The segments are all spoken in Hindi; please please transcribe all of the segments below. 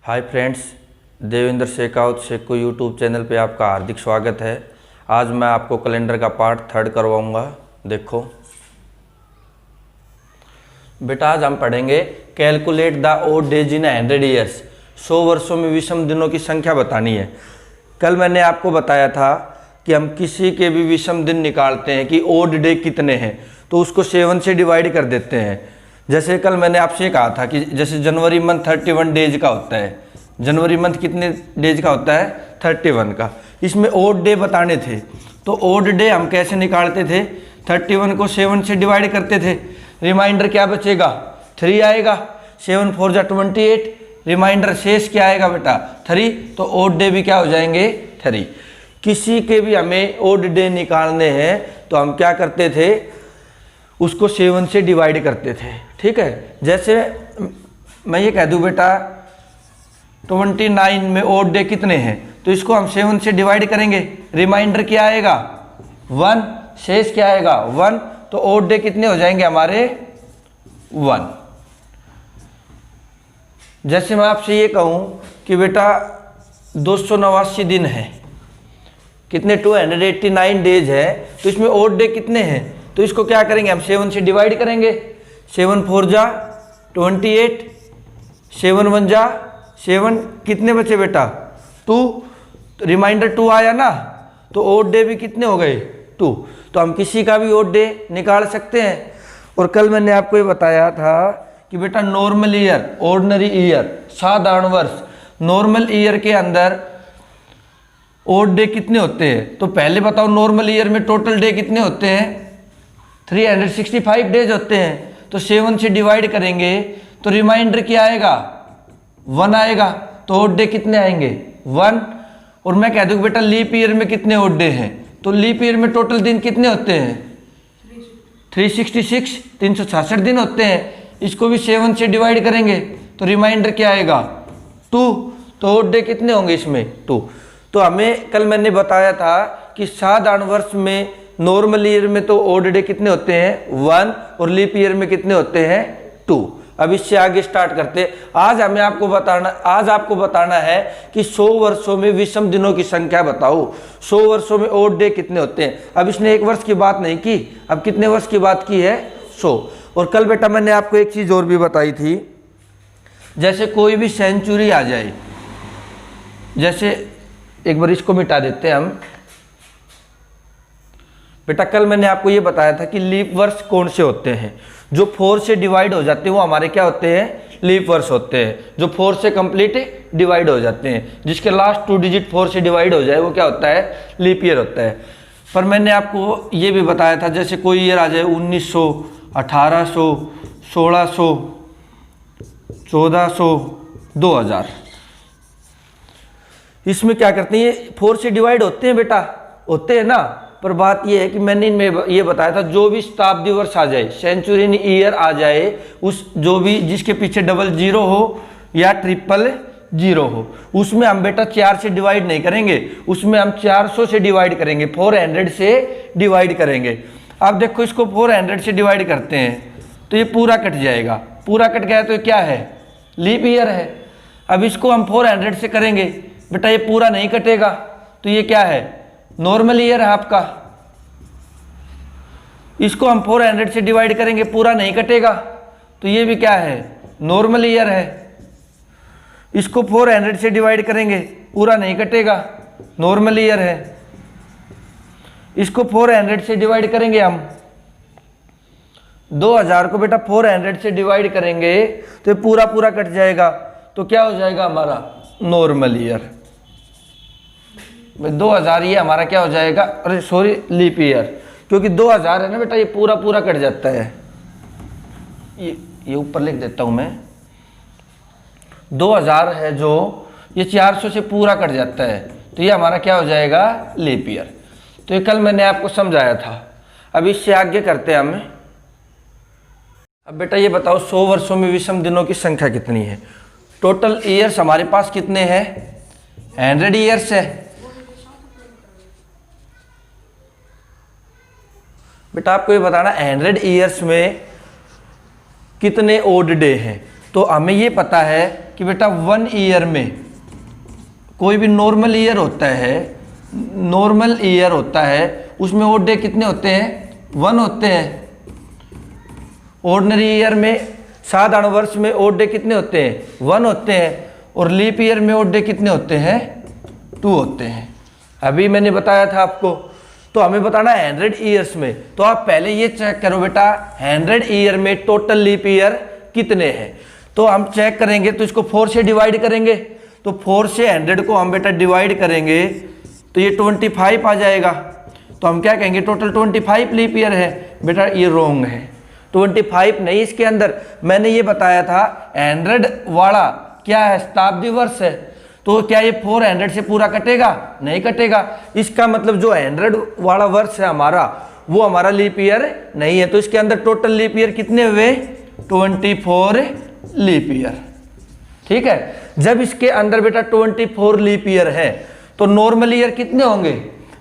हाय friends, Devendra Shekhawat Shekho YouTube channel पे आपका हार्दिक स्वागत है। आज मैं आपको कैलेंडर का पार्ट 3 करवाऊंगा। देखो बेटा, आज हम पढ़ेंगे calculate the odd days in 100 years. 100 वर्षों में विषम दिनों की संख्या बतानी है। कल मैंने आपको बताया था कि हम किसी के भी विषम दिन निकालते हैं कि ओड डे कितने हैं, तो उसको 7 से डिवाइड कर देते हैं। जैसे कल मैंने आपसे कहा था कि जैसे जनवरी मंथ 31 डेज का होता है। जनवरी मंथ कितने डेज का होता है? 31 का। इसमें ओड डे बताने थे, तो ओड डे हम कैसे निकालते थे? 31 को 7 से डिवाइड करते थे। रिमाइंडर क्या बचेगा? 3 आएगा। 7 4 जा 28। रिमाइंडर शेष क्या आएगा बेटा? 3। तो ओड डे भी क्या हो जाएंगे? 3। किसी के भी हमें ओड डे निकालने हैं तो हम क्या करते थे? उसको 7 से डिवाइड करते थे। ठीक है, जैसे मैं ये कह दूं बेटा 29 में ओड डे कितने हैं, तो इसको हम 7 से डिवाइड करेंगे। रिमाइंडर क्या आएगा? 1। शेष क्या आएगा? 1। तो ओड डे कितने हो जाएंगे हमारे? 1। जैसे मैं आपसे ये कहूं कि बेटा 289 दिन है, कितने? 289 डेज है, तो इसमें ओड डे कितने हैं? तो इसको क्या करेंगे हम? 7 से डिवाइड करेंगे। 7 4 जा 28। 7 1 जा 7। कितने बचे बेटा? 2। रिमाइंडर 2 आया ना, तो ओड डे भी कितने हो गए? 2। तो हम किसी का भी ओड डे निकाल सकते हैं। और कल मैंने आपको ये बताया था कि बेटा नॉर्मल ईयर, ऑर्डिनरी ईयर, साधारण वर्ष, नॉर्मल ईयर के अंदर ओड डे कितने होते हैं? तो पहले बताओ, नॉर्मल ईयर में टोटल डे कितने होते हैं? 365 डेज होते हैं। तो 7 से डिवाइड करेंगे तो रिमाइंडर क्या आएगा? 1 आएगा। तो ओड डे कितने आएंगे? 1। और मैं कह दूं बेटा लीप ईयर में कितने ओड डे हैं? तो लीप ईयर में टोटल दिन कितने होते हैं? 366, 366 दिन होते हैं। इसको भी 7 से डिवाइड करेंगे तो रिमाइंडर क्या आएगा? 2। तो ओड डे कितने होंगे इसमें? 2। तो हमें कल मैंने बताया था कि साधारण वर्ष में, नॉर्मल ईयर में तो ओड डे कितने होते हैं? 1। और लीप ईयर में कितने होते हैं? 2। अब इससे आगे स्टार्ट करते। आज आपको बताना है कि 100 वर्षों में विषम दिनों की संख्या बताओ। 100 वर्षों में ओड डे कितने होते हैं? अब इसने 1 वर्ष की बात नहीं की, अब कितने वर्ष की बात की है? 100। और कल बेटा मैंने आपको एक चीज और भी बताई थी, जैसे कोई भी सेंचुरी आ जाए, जैसे एक बार इसको मिटा देते हैं हम। बेटा कल मैंने आपको ये बताया था कि लीप वर्ष कौन से होते हैं? जो 4 से डिवाइड हो जाते हैं वो हमारे क्या होते हैं? लीप वर्ष होते हैं। जो 4 से कंप्लीट डिवाइड हो जाते हैं, जिसके लास्ट 2 डिजिट 4 से डिवाइड हो जाए वो क्या होता है? लीप ईयर होता है। पर मैंने आपको ये भी बताया था, जैसे कोई ईयर आ जाए 1900, 1800, 1600, 1400, 2000, इसमें क्या करते हैं? ये 4 से डिवाइड होते हैं बेटा, होते हैं ना। पर बात ये है कि मैंने इनमें ये बताया था, जो भी शताब्दी वर्ष आ जाए, सेंचुरी ईयर आ जाए, उस जो भी जिसके पीछे 00 हो या 000 हो, उसमें हम बेटा 4 से डिवाइड नहीं करेंगे, उसमें हम 400 से डिवाइड करेंगे, 400 से डिवाइड करेंगे। अब देखो इसको 400 से डिवाइड करते हैं तो ये पूरा कट जाएगा। पूरा कट गया तो ये क्या है? लीप ईयर है। अब इसको हम 400 से करेंगे, बेटा ये पूरा नहीं कटेगा, तो ये क्या है? नॉर्मल ईयर है आपका। इसको हम 400 से डिवाइड करेंगे, पूरा नहीं कटेगा, तो ये भी क्या है? नॉर्मल ईयर है। इसको 400 से डिवाइड करेंगे, पूरा नहीं कटेगा, नॉर्मल ईयर है। इसको 400 से डिवाइड करेंगे हम, 2000 को बेटा 400 से डिवाइड करेंगे तो ये पूरा पूरा कट जाएगा, तो क्या हो जाएगा हमारा? Normal year. 2000 ये हमारा क्या हो जाएगा? अरे सॉरी, लीप ईयर, क्योंकि 2000 है ना बेटा, ये पूरा पूरा कट जाता है। ये ऊपर लिख देता हूं मैं, 2000 है जो, ये 400 से पूरा कट जाता है, तो ये हमारा क्या हो जाएगा? Leap year. तो ये कल मैंने आपको समझाया था। अब इससे आगे करते हैं हम। अब बेटा ये बताओ 100 वर्षों में विषम दिनों की संख्या कितनी है? टोटल ईयर्स हमारे पास कितने हैं? 100 ईयर्स है। बेटा आपको ये बताना 100 ईयर्स में कितने ओड डे हैं? तो हमें ये पता है कि बेटा 1 ईयर में कोई भी नॉर्मल ईयर होता है उसमें ओड डे कितने होते हैं? 1 होते हैं। ऑर्डिनरी ईयर में, साधारण वर्ष में ओड डे कितने होते हैं? 1 होते हैं। और लीप ईयर में ओड डे कितने होते हैं? 2 होते हैं। अभी मैंने बताया था आपको। तो हमें बताना है 100 ईयर्स में। तो आप पहले ये चेक करो बेटा 100 ईयर में टोटल लीप ईयर कितने हैं। तो हम चेक करेंगे तो इसको 4 से डिवाइड करेंगे। तो 4 से 100 को हम बेटा डिवाइड करेंगे तो ये 25 आ जाएगा। तो हम क्या कहेंगे? टोटल 25 लीप ईयर है। बेटा ये रॉन्ग है, 25 नहीं। इसके अंदर मैंने ये बताया था 100 वाला क्या है? शताब्दी वर्ष है। तो क्या ये 400 से पूरा कटेगा? नहीं कटेगा। इसका मतलब जो 100 वाला वर्ष है हमारा, वो हमारा लीप ईयर नहीं है। तो इसके अंदर टोटल लीप ईयर कितने हुए? 24 लीप ईयर। ठीक है। जब इसके अंदर बेटा 24 लीप ईयर है तो नॉर्मल ईयर कितने होंगे?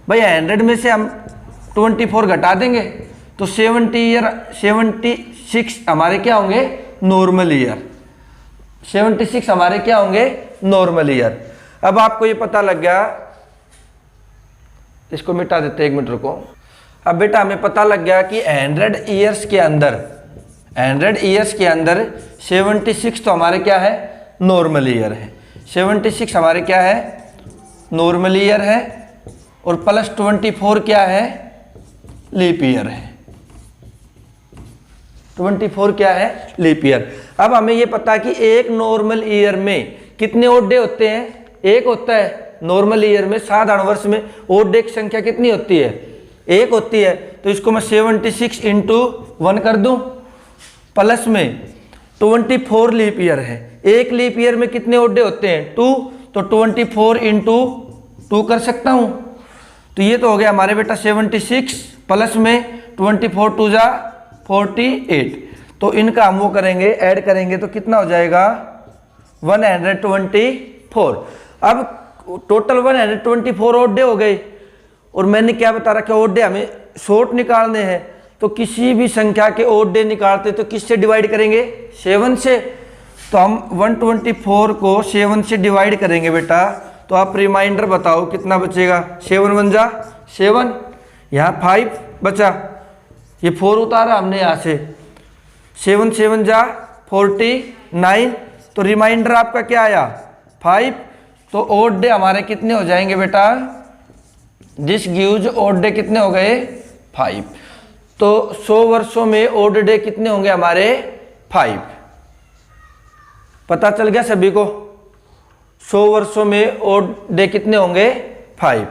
भाई 100 में से हम 24 घटा देंगे तो 76 हमारे क्या होंगे? Normal year. 76 हमारे क्या होंगे? Normal year. अब आपको ये पता लग गया, इसको मिटा देते, 1 मिनट रुको। अब बेटा हमें पता लग गया कि 100 ईयर्स के अंदर 76 तो हमारे क्या है? नॉर्मल ईयर है। 76 हमारे क्या है? नॉर्मल ईयर है। और प्लस 24 क्या है? लीप ईयर है। 24 क्या है? Leap year. अब हमें ये पता है कि एक नॉर्मल ईयर में कितने ओड डे होते हैं? 1 होता है। नॉर्मल ईयर में, साधारण वर्ष में ओड डे की संख्या कितनी होती है? 1 होती है। तो इसको मैं 76 × 1 कर दूं, प्लस में 24 लीप ईयर है। एक लीप ईयर में कितने ओड डे होते हैं? 2। तो 24 × 2 कर सकता हूं। तो ये तो हो गया हमारे बेटा 76 प्लस में 24 2 जा 48। तो इनका हम वो करेंगे, ऐड करेंगे तो कितना हो जाएगा? 124। अब टोटल 124 ओड डे हो गए। और मैंने क्या बता रखा है? ओड डे हमें शॉर्ट निकालने हैं। तो किसी भी संख्या के ओड डे निकालते तो किससे डिवाइड करेंगे? 7 से। तो हम 124 को 7 से डिवाइड करेंगे बेटा। तो आप रिमाइंडर बताओ कितना बचेगा? 7 1 जा 7, यहाँ 5 बचा, ये 4 उतारा हमने यहाँ से, 7 7 जा 49। तो रिमाइंडर आपका क्या आया? 5। तो ओड डे हमारे कितने हो जाएंगे बेटा? दिस गिव्स ओड डे कितने हो गए? 5। तो 100 वर्षों में ओड डे कितने होंगे हमारे? 5। पता चल गया सभी को? 100 वर्षों में ओड डे कितने होंगे? 5।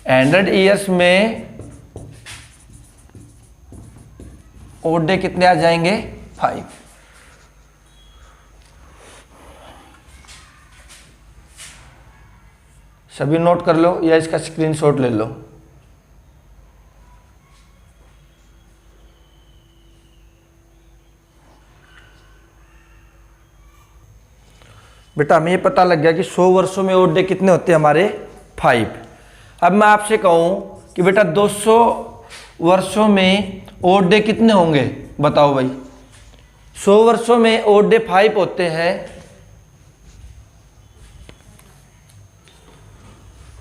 100 ईयर्स में ओड डे कितने आ जाएंगे? 5। सभी नोट कर लो या इसका स्क्रीनशॉट ले लो। बेटा हमें ये पता लग गया कि 100 वर्षों में ओड डे कितने होते हैं हमारे? 5। अब मैं आपसे कहूं कि बेटा 200 वर्षों में ओड डे कितने होंगे? बताओ भाई। 100 वर्षों में ओड डे 5 होते हैं।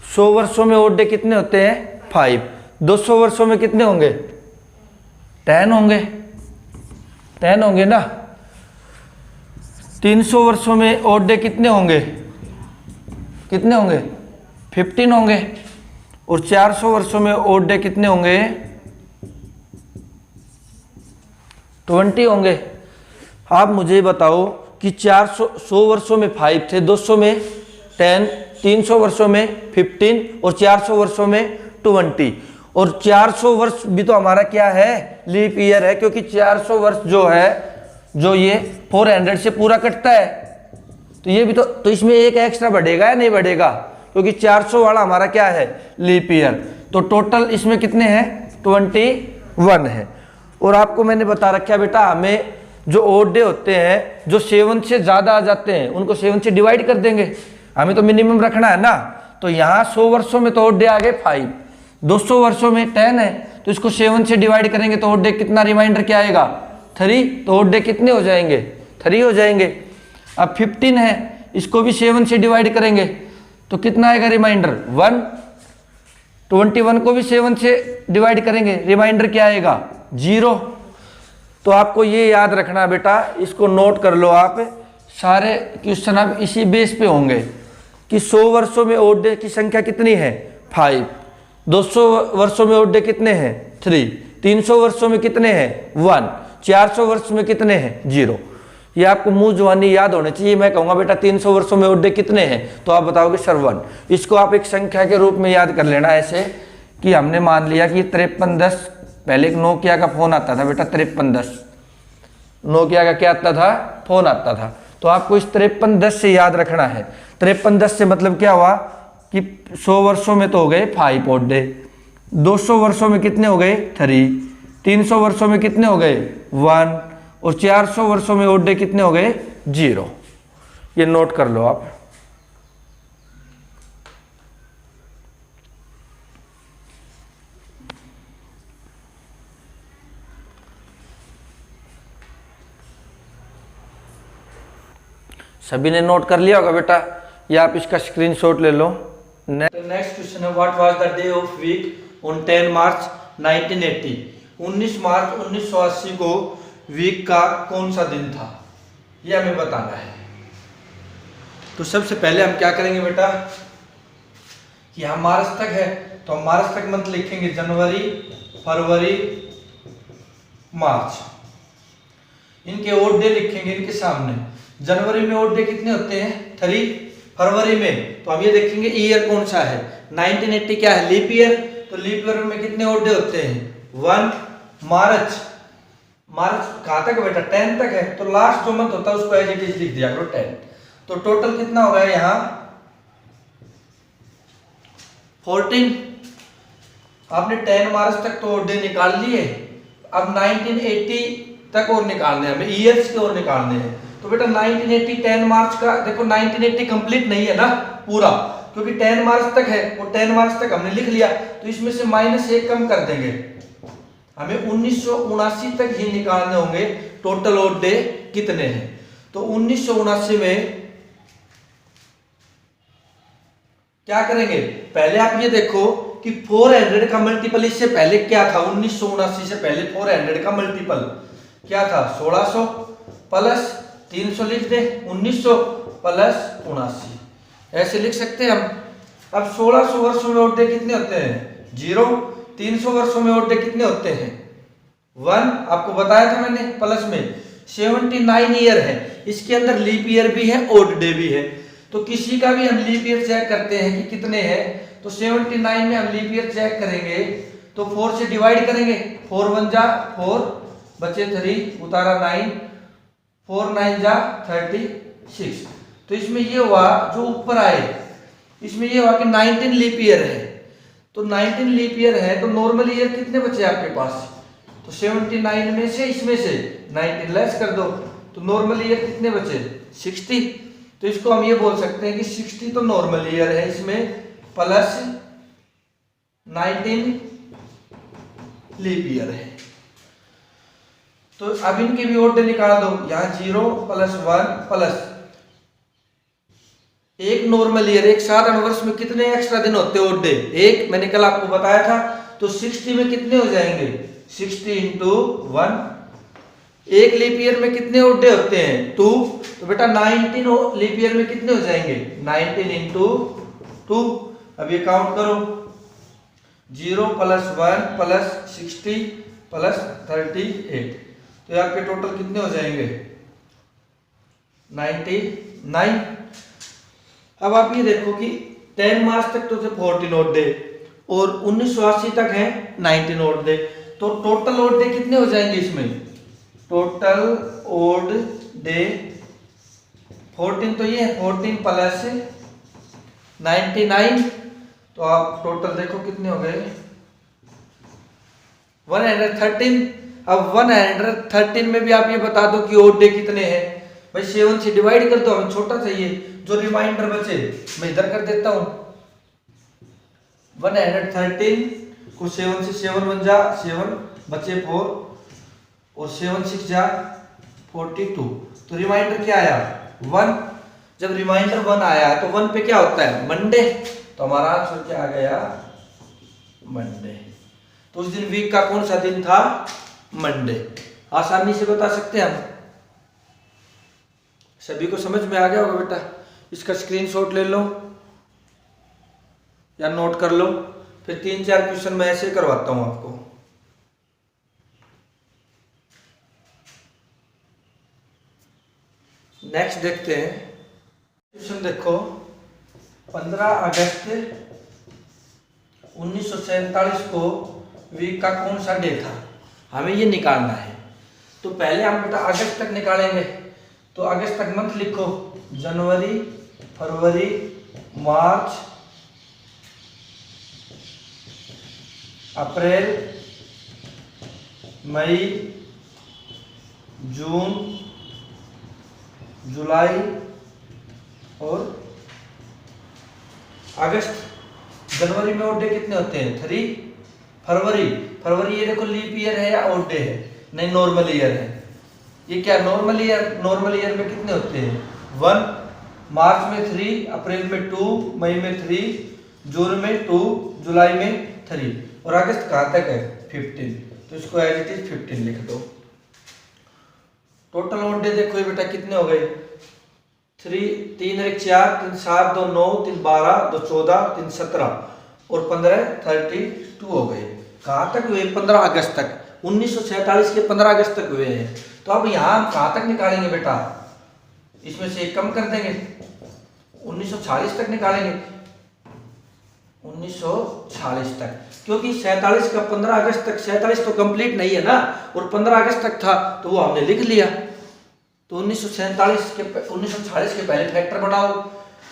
100 वर्षों में ओड डे कितने होते हैं? 5। 200 वर्षों में कितने होंगे? 10 होंगे। 10 होंगे ना। 300 वर्षों में ओड डे कितने होंगे? कितने होंगे? 15 होंगे। और 400 वर्षों में ओड डे कितने होंगे? 20 होंगे। आप मुझे बताओ कि 100 वर्षों में 5 थे, 200 में 10, 300 वर्षों में 15 और 400 वर्षों में 20। और 400 वर्ष भी तो हमारा क्या है? लीप ईयर है, क्योंकि 400 वर्ष जो है, जो ये 400 से पूरा कटता है। तो ये भी तो इसमें एक एक्स्ट्रा बढ़ेगा या नहीं बढ़ेगा? क्योंकि 400 वाला हमारा क्या है? Leap year. तो टोटल इसमें कितने हैं? 21 है। और आपको मैंने बता रखा है बेटा, हमें जो ओड डे होते हैं जो 7 से ज़्यादा आ जाते हैं उनको 7 से डिवाइड कर देंगे। हमें तो मिनिमम रखना है ना। तो यहाँ 100 वर्षों में तो ओड डे आ गए 5, 200 वर्षों में 10 है, तो इसको 7 से डिवाइड करेंगे तो ओड डे कितना? रिमाइंडर क्या आएगा? 3। तो ओड डे कितने हो जाएंगे? 3 हो जाएंगे। अब 15 है, इसको भी 7 से डिवाइड करेंगे तो कितना आएगा रिमाइंडर 1। 21 को भी 7 से डिवाइड करेंगे, रिमाइंडर क्या आएगा 0। तो आपको ये याद रखना बेटा, इसको नोट कर लो आप। सारे क्वेश्चन अब इसी बेस पे होंगे कि 100 वर्षों में ओड डे की संख्या कितनी है 5, 200 वर्षों में ओड डे कितने हैं 3, 300 वर्षों में कितने हैं 1, 400 वर्ष में कितने हैं 0। ये आपको मुंह जुबानी याद होने चाहिए। मैं कहूँगा बेटा 300 वर्षों में ओड डे कितने हैं, तो आप बताओगे सर 1। इसको आप एक संख्या के रूप में याद कर लेना, ऐसे कि हमने मान लिया कि 5310, पहले एक नोकिया का फोन आता था बेटा 5310, नोकिया का क्या आता था फोन आता था। तो आपको इस 5310 से याद रखना है। 5310 से मतलब क्या हुआ कि 100 वर्षों में तो हो गए 5 ओड डे, 200 वर्षों में कितने हो गए 3, 300 वर्षों में कितने हो गए 1, और 400 वर्षों में ओड डे कितने हो गए 0। ये नोट कर लो आप। सभी ने नोट कर लिया होगा बेटा, या आप इसका स्क्रीनशॉट ले लो। नेक्स्ट क्वेश्चन है, what was the day of week on 10 March 1980। 19 March 1980 को वीक का कौन सा दिन था, यह हमें बताना है। तो सबसे पहले हम क्या करेंगे बेटा कि यहाँ मार्च तक है, तो हम मार्च तक मंथ लिखेंगे जनवरी, फरवरी, मार्च। इनके ओड डे लिखेंगे इनके सामने। जनवरी में ओड डे कितने होते हैं 3, फरवरी में तो हम ये देखेंगे ईयर कौन सा है 1980 क्या है लीप ईयर, तो लीप ईयर में कितने ओड डे होते हैं 1। मार्च, मार्च कहाँ तक बेटा 10 तक है, तो लास्ट जो मंथ होता है उसको एज इट इज लिख दिया करो 10। तो टोटल कितना हो गया यहाँ 14। आपने 10 मार्च तक तो ओड डे निकाल लिए, अब 1980 तक और निकालने हैं हमें, ईयर्स के और निकालने हैं। तो बेटा 1980 10 मार्च का देखो 1980 कंप्लीट नहीं है ना पूरा, क्योंकि 10 मार्च तक है और 10 मार्च तक हमने लिख लिया, तो इसमें से -1 कम कर देंगे। हमें 1979 तक ही निकालने होंगे टोटल ओड डे कितने हैं। तो 1979 में क्या करेंगे, पहले आप ये देखो कि 400 का मल्टीपल इससे पहले क्या था, 1979 से पहले 400 का मल्टीपल क्या था 1600 प्लस 300 लिख दे 1900 प्लस 79, ऐसे लिख सकते हैं हम। अब 1600 वर्षों में ओड डे कितने होते हैं 0, 300 वर्षों में ओड डे कितने होते हैं 1, आपको बताया था मैंने। प्लस में 79 ईयर है, इसके अंदर लीप ईयर भी है ओड डे भी है, तो किसी का भी हम लीप ईयर चेक करते हैं कि कितने हैं, तो 79 में हम लीप ईयर चेक करेंगे तो 4 से डिवाइड करेंगे, 4 1 जा 4 बचे 3 उतारा 9, 4 9 जा 36। तो इसमें ये हुआ जो ऊपर आए, इसमें ये हुआ कि 19 लीप ईयर है, तो 19 लीप ईयर है तो नॉर्मल ईयर कितने बचे आपके पास, तो 79 में से इसमें से 19 लेस कर दो, तो नॉर्मल ईयर कितने बचे 60। तो इसको हम ये बोल सकते हैं कि 60 तो नॉर्मल ईयर है, इसमें प्लस 19 लीप ईयर है। तो अब इनके भी ओड डे निकाल दो, यहाँ 0 प्लस 1 प्लस एक नॉर्मल ईयर, एक साधारण वर्ष में कितने एक्स्ट्रा दिन होते हैं ओड डे, एक मैंने कल आपको बताया था। तो 60 में कितने हो जाएंगे 60 × 1। एक लीप ईयर में कितने ओड डे होते हैं 2, तो बेटा 19 लीप ईयर में कितने हो जाएंगे 19 × 2। अब ये काउंट करो 0 प्लस 1 प्लस 60 प्लस 38, तो आपके टोटल कितने हो जाएंगे 99। अब आप ये देखो कि 10 मार्च तक तो थे 14 ओड डे और 1980 तक है 19 ओड डे, तो टोटल ओड डे कितने हो जाएंगे इसमें, टोटल ओड डे 14 तो ये है 14 प्लस 99, तो आप टोटल देखो कितने हो गए 113। अब 113 में भी आप ये बता दो कि ओड डे कितने हैं, भाई 7 से डिवाइड कर दो, हमें छोटा चाहिए, जो रिमाइंडर बचे मैं इधर कर देता हूं। 113 को 7 से 7 1 जा 7 बचे 4 और 7 6 जा 42, तो रिमाइंडर क्या आया 1। जब रिमाइंडर 1 आया तो 1 पे क्या होता है, मंडे, तो हमारा आंसर क्या आ गया, मंडे। तो उस दिन वीक का कौन सा दिन था, मंडे। आसानी से बता सकते हैं हम। सभी को समझ में आ गया होगा बेटा। इसका स्क्रीनशॉट ले लो या नोट कर लो, फिर 3-4 क्वेश्चन मैं ऐसे करवाता हूं आपको। नेक्स्ट देखते हैं क्वेश्चन। देखो 15 अगस्त 1947 को वीक का कौन सा डे था, हमें ये निकालना है। तो पहले हम बेटा अगस्त तक निकालेंगे। तो अगस्त तक मंथ लिखो, जनवरी, फरवरी, मार्च, अप्रैल, मई, जून, जुलाई और अगस्त। जनवरी में ओड डे कितने होते हैं, 3। फरवरी ये देखो लीप ईयर है या ओड डे है, नहीं नॉर्मल ईयर है। ये क्या नॉर्मल ईयर में कितने होते हैं, 1। मार्च में 3, अप्रैल में 2, मई में 3, जून में 2, जुलाई में 3 और अगस्त कहाँ तक है, 15। तो इसको एज इट इज 15 लिख दो। टोटल ओड डे देखो ये बेटा कितने हो गए, 3 1 4, 3 7 2 9, 3 12, 2 14, 3 17 और 15 32 हो गए। कहाँ तक हुए, 15 अगस्त तक। 1947 के 15 अगस्त तक हुए हैं। तो अब यहाँ हम कहाँ तक निकालेंगे बेटा, इसमें से एक कम कर देंगे, 1940 तक निकालेंगे, 1940 तक, क्योंकि 47 का 15 अगस्त तक, 47 तो कंप्लीट नहीं है ना, और 15 अगस्त तक था तो वो हमने लिख लिया। तो 1947 के 1940 के पहले फैक्टर बनाओ।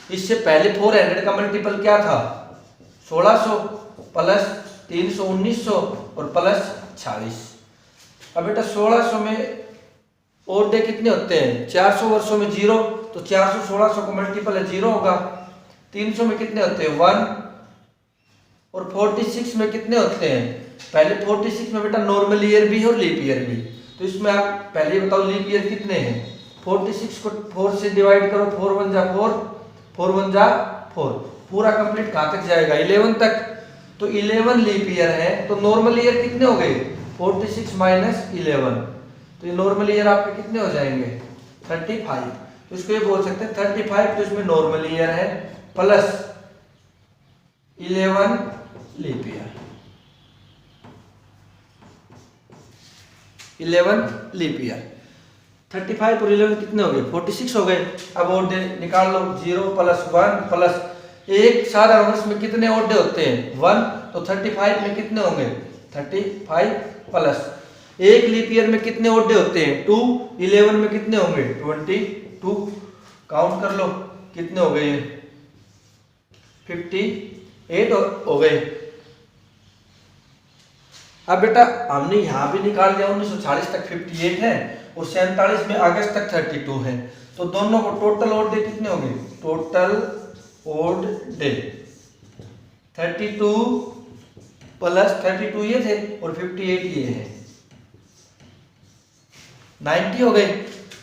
इससे पहले 400 का मल्टीपल क्या था, 1600 प्लस 300 1900 और प्लस 40। अब बेटा 1600 में ओड डे कितने होते हैं, 400 वर्षों में 0, तो 400 1600 का मल्टीपल है 0 होगा। 300 में कितने होते हैं, 1 और 46 में कितने होते हैं, पहले 46 में बेटा नॉर्मल ईयर भी है और लीप ईयर भी। तो इसमें आप पहले बताओ लीप ईयर कितने हैं, 46 को 4 से डिवाइड करो, 4 1 जा 4, 4 1 जा 4, पूरा कंप्लीट कहाँ तक जाएगा, 11 तक। तो 11 लीप ईयर है, तो नॉर्मल ईयर कितने हो गए, 46 माइनस 11, तो ये नॉर्मल ईयर आपके कितने हो जाएंगे, 35। तो इसको ये बोल सकते हैं 35, तो इसमें नॉर्मल ईयर है plus 11 leap year, 11 leap year. 35 और 11 कितने हो गए, 46 हो गए। अब ओड डे निकाल लो, 0 प्लस 1 प्लस, एक साधारण वर्ष में कितने ओड डे होते हैं, 1, तो 35 में कितने होंगे, 35 प्लस एक लीप ईयर में कितने ओड डे होते हैं, 2, 11 में कितने होंगे, 22। काउंट कर लो कितने हो गए, 58 हो गए। अब बेटा हमने यहां भी निकाल दिया, 1940 तक 58 है और 47 में अगस्त तक 32 है, तो दोनों को टोटल ओड डे कितने होंगे, टोटल ओड डे 32 प्लस 32 ये थे और 58 ये है, 90 हो गए।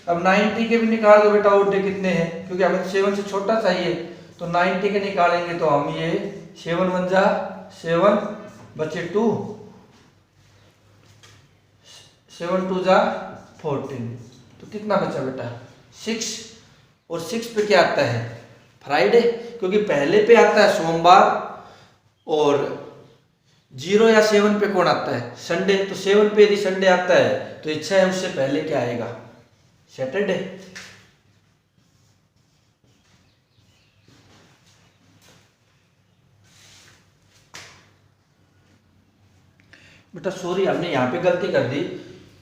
अब 90 के भी निकाल दो बेटा ओड डे कितने हैं, क्योंकि हमें 7 से छोटा चाहिए, तो 90 के निकालेंगे तो हम ये 7 1 जा 7 बचे 2, 7 2 जा 14, तो कितना बचा बेटा 6, और 6 पे क्या आता है, फ्राइडे, क्योंकि पहले पे आता है सोमवार और 0 या 7 पे कौन आता है, संडे। तो 7 पे यदि संडे आता है तो इच्छा है उससे पहले क्या आएगा, सैटरडे। बेटा सॉरी हमने यहाँ पे गलती कर दी,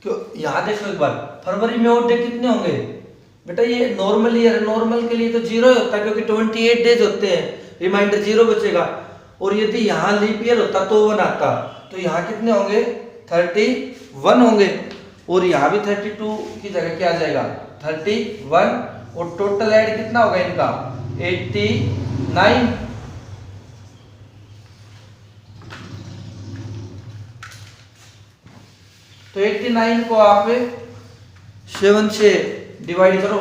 क्यों, यहाँ देखो एक बार, फरवरी में ओड डे कितने होंगे बेटा, ये नॉर्मल ईयर, नॉर्मल के लिए तो 0 ही होता है, क्योंकि 28 डेज होते हैं, रिमाइंडर 0 बचेगा। और यदि यहाँ लीप ईयर होता तो 1 आता, तो यहाँ कितने होंगे, 31 होंगे, और यहाँ भी 32 की जगह क्या आ जाएगा, 31, और टोटल ऐड कितना होगा इनका, 89। तो 89 को आप 7 से डिवाइड करो,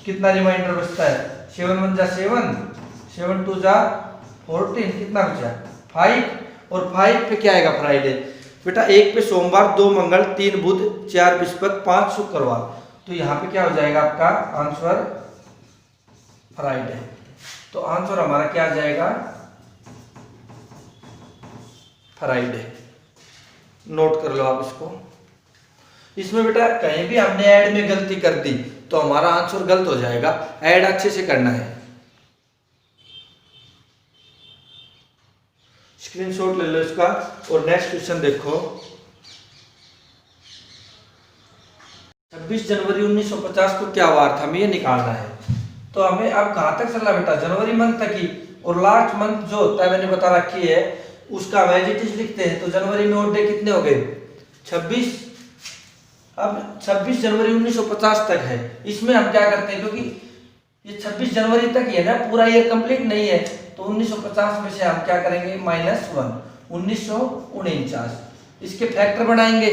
कितना रिमाइंडर बचता है? 7 1 जा 7, 7 2 जा 14, कितना बचा? 5। और 5 पे क्या आएगा? फ्राइडे। बेटा 1 पे सोमवार, 2 मंगल, 3 बुध, 4 बृहस्पति, 5 शुक्रवार। तो यहाँ पे क्या हो जाएगा आपका आंसर? फ्राइडे। तो आंसर हमारा क्या आ जाएगा? फ्राइडे। नोट कर लो आप इसको। इसमें बेटा कहीं भी हमने ऐड में गलती कर दी तो हमारा आंसर गलत हो जाएगा। ऐड अच्छे से करना है। स्क्रीनशॉट ले लो इसका और नेक्स्ट क्वेश्चन देखो। 26 जनवरी 1950 को क्या वार था? हमें ये निकालना है। तो हमें अब कहां तक चलना बेटा? जनवरी मंथ तक ही। और लास्ट मंथ जो होता है मैंने बता रखी है उसका एज इट इज लिखते हैं। तो जनवरी में ओड डे कितने हो गए? 26। अब 26 जनवरी 1950 तक है। इसमें हम क्या करते हैं, क्योंकि ये 26 जनवरी तक ही है ना, पूरा ईयर कंप्लीट नहीं है, तो 1950 में से हम क्या करेंगे? -1 1949। इसके फैक्टर बनाएंगे।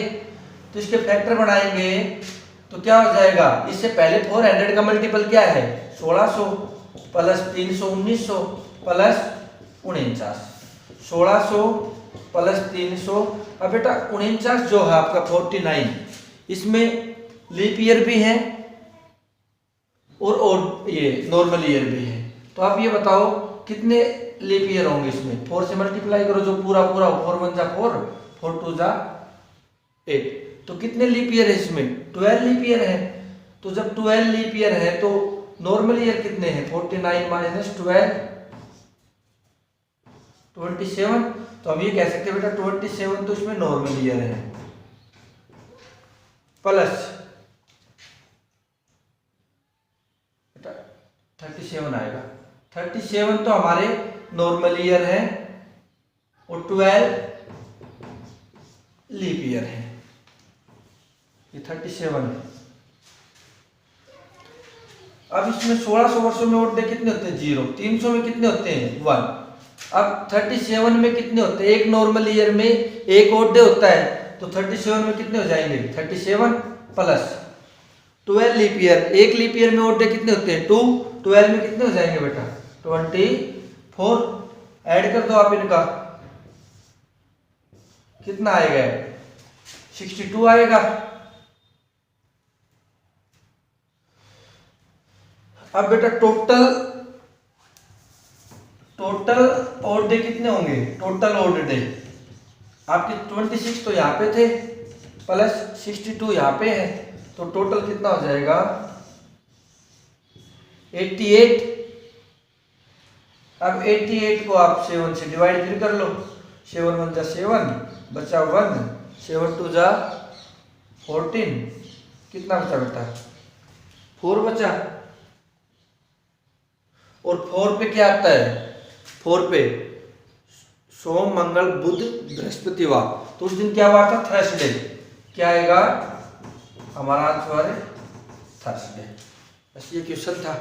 तो इसके फैक्टर बनाएंगे तो क्या हो जाएगा? इससे पहले 400 का मल्टीपल क्या है? 1600 प्लस 300 1900 प्लस 49। 1600 प्लस 300। अब बेटा 49 जो है आपका 49, इसमें लीप ईयर भी है और ये नॉर्मल ईयर भी है। तो आप ये बताओ कितने लीप ईयर होंगे इसमें? 4 से मल्टीप्लाई करो, जो पूरा पूरा 4 1 जा 4, 4 2 जा 8। तो कितने लीप ईयर है इसमें? 12 लीप ईयर है। तो जब 12 लीप ईयर है तो नॉर्मल ईयर कितने हैं? 49 माइनस 12 27। तो हम ये कह सकते हैं बेटा 27 तो इसमें नॉर्मल ईयर है, प्लस 37 आएगा। 37 तो हमारे नॉर्मल ईयर है और 12 लीप ईयर है। ये 37 है। अब इसमें 1600 वर्षों में ओड डे कितने होते हैं? 0। 300 में कितने होते हैं? 1। अब 37 में कितने होते हैं? एक नॉर्मल ईयर में एक ओड डे होता है, तो 37 में कितने हो जाएंगे? 37 प्लस 12 लीप ईयर। एक लीप ईयर में ओड डे कितने होते हैं? 2। 12 में कितने हो जाएंगे बेटा? 24। ऐड कर दो आप इनका, कितना आएगा? 62 आएगा। अब बेटा टोटल ओड डे कितने होंगे? टोटल ओड डे आपके 26 तो यहाँ पे थे प्लस 62 यहाँ पे है, तो टोटल कितना हो जाएगा? 88। अब 88 को आप 7 से डिवाइड फिर कर लो। 7 1 जा 7, बचा 1, 7 2 जा 14, कितना बचा बेटा? 4 बचा। और 4 पे क्या आता है? 4 पे सोम मंगल बुध बृहस्पतिवार, तो उस दिन क्या हुआ था? थर्सडे। क्या आएगा? हमारा आंसर है थर्सडे। बस ये क्वेश्चन था।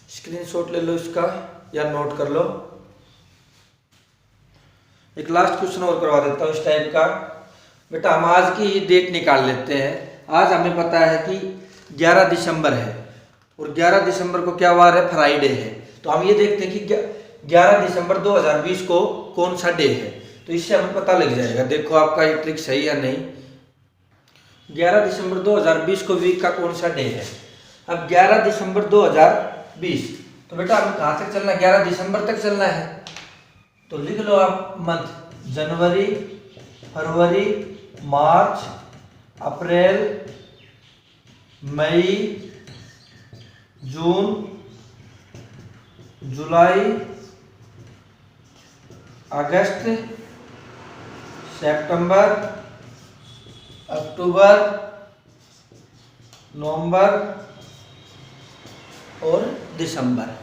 स्क्रीनशॉट ले लो इसका या नोट कर लो। एक लास्ट क्वेश्चन और करवा देता हूँ इस टाइप का। बेटा हम आज की डेट निकाल लेते हैं। आज हमें पता है कि 11 दिसंबर है और 11 दिसंबर को क्या वार है? फ्राइडे है। तो हम ये देखते हैं कि 11 दिसंबर 2020 को कौन सा डे है, तो इससे हमें पता लग जाएगा। देखो आपका ये ट्रिक सही है नहीं। 11 दिसंबर 2020 को वीक का कौन सा डे है? अब 11 दिसंबर 2020, तो बेटा हमें कहाँ तक चलना है? 11 दिसंबर तक चलना है। तो लिख लो आप मंथ: जनवरी, फरवरी, मार्च, अप्रैल, मई, जून, जुलाई, अगस्त, सितंबर, अक्टूबर, नवंबर और दिसंबर।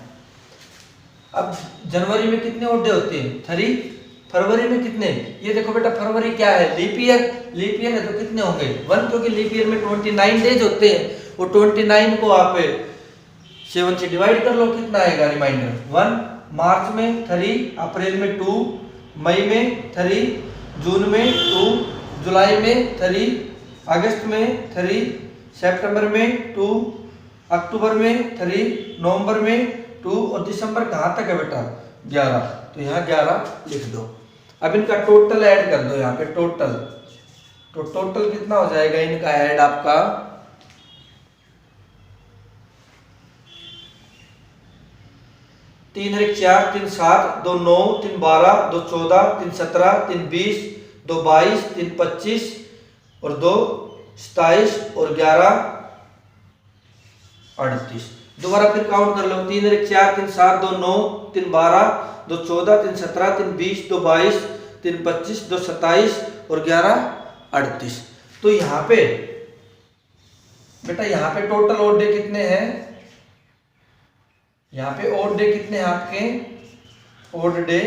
अब जनवरी में कितने ओड डे होते हैं? 3। फरवरी में कितने? ये देखो बेटा फरवरी क्या है? Leap year. लीप ईयर है तो कितने होंगे? 1, क्योंकि लीप ईयर में 29 डेज होते हैं। वो 29 को आप 7 से डिवाइड कर लो, कितना आएगा रिमाइंडर? 1। मार्च में 3, अप्रैल में 2, मई में 3, जून में 2, जुलाई में 3, अगस्त में 3, सितंबर में 2, अक्टूबर में 3, नवंबर में 2 और दिसंबर कहाँ तक है बेटा 11। तो यहाँ 11 लिख दो। अब इनका टोटल ऐड कर दो यहाँ पे टोटल। तो टोटल कितना हो जाएगा इनका ऐड आपका 3 और 4, 3 7, 2 9, 3 12, 2 14, 3 17, 3 20, 2 22, 3 25 और 2 27 और 11 38। दोबारा फिर काउंट कर लो 3 और 4, 3 7, 2 9, 3 12, 2 14, 3 17, 3 20, 2 22, 3 25, 2 27 और 11 38। तो यहाँ पे बेटा यहाँ पे टोटल ओड डे कितने हैं, यहाँ पे ओड डे कितने हैं आपके, ओड डे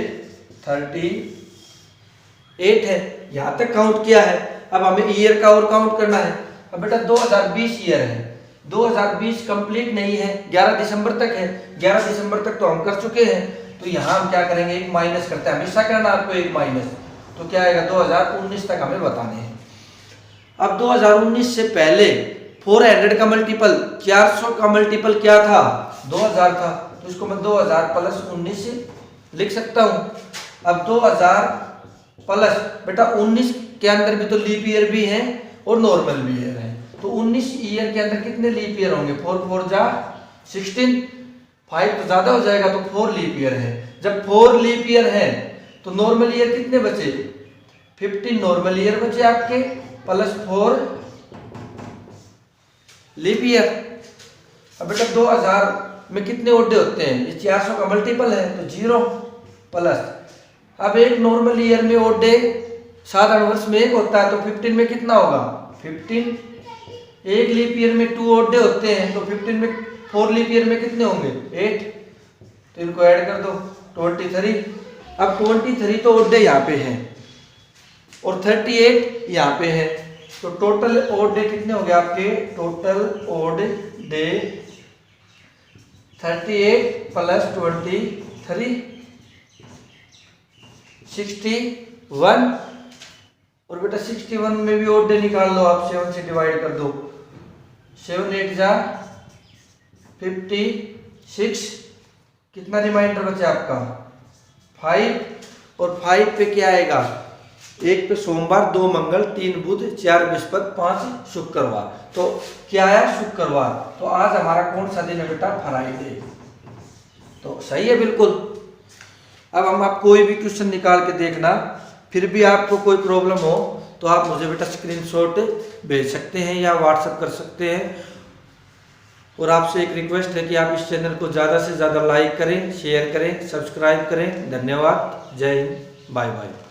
38 है। यहां तक काउंट किया है। अब हमें ईयर का और काउंट करना है। अब बेटा 2020 ईयर है, 2020 कंप्लीट नहीं है, 11 दिसंबर तक है, 11 दिसंबर तक तो हम कर चुके हैं। तो यहाँ हम क्या करेंगे, एक माइनस करते हैं, हमेशा करना आपको एक माइनस। तो क्या आएगा 2019 तक हमें बताने हैं। अब 2019 से पहले 400 का मल्टीपल 400 का मल्टीपल क्या था 2000 था, तो इसको मैं 2000 प्लस 19 लिख सकता हूं। अब 2000 प्लस बेटा 19 के अंदर भी तो लीप ईयर भी है और नॉर्मल भी ईयर है। तो 19 ईयर के अंदर कितने लीप ईयर होंगे, 4 4 जा 16, 5 तो ज्यादा हो जाएगा, तो 4 लीप ईयर है। जब 4 लीप ईयर है तो नॉर्मल ईयर कितने बचे, 15 नॉर्मल ईयर बचे आपके प्लस 4 लीप ईयर। अब बेटा 2000 में कितने ओड डे होते हैं, ये 400 का मल्टीपल है तो 0 प्लस। अब एक नॉर्मल ईयर में ओड डे साधारण वर्ष में एक होता है, तो 15 में कितना होगा 15। एक लीप ईयर में 2 ओड डे होते हैं, तो 15 में 4 लीप ईयर में कितने होंगे 8। तो इनको ऐड कर दो 23। अब 23 तो ओड डे यहाँ पे है और 38 यहाँ पे है, तो टोटल ओड डे कितने हो गए आपके, टोटल ओड डे 38 प्लस 23 61। और बेटा 61 में भी ओड डे निकाल लो आप, 7 से डिवाइड कर दो, 7 8 जा 56। कितना रिमाइंडर बचा आपका 5। और 5 पे क्या आएगा, 1 पे सोमवार, 2 मंगल, 3 बुध, 4 बृहस्पति, 5 शुक्रवार। तो क्या आया शुक्रवार। तो आज हमारा कौन सा दिन है बेटा, फ्राइडे। तो सही है बिल्कुल। अब हम आप कोई भी क्वेश्चन निकाल के देखना, फिर भी आपको कोई प्रॉब्लम हो तो आप मुझे बेटा स्क्रीनशॉट भेज सकते हैं या व्हाट्सएप कर सकते हैं। और आपसे एक रिक्वेस्ट है कि आप इस चैनल को ज़्यादा से ज़्यादा लाइक करें, शेयर करें, सब्सक्राइब करें। धन्यवाद, जय हिंद, बाय बाय।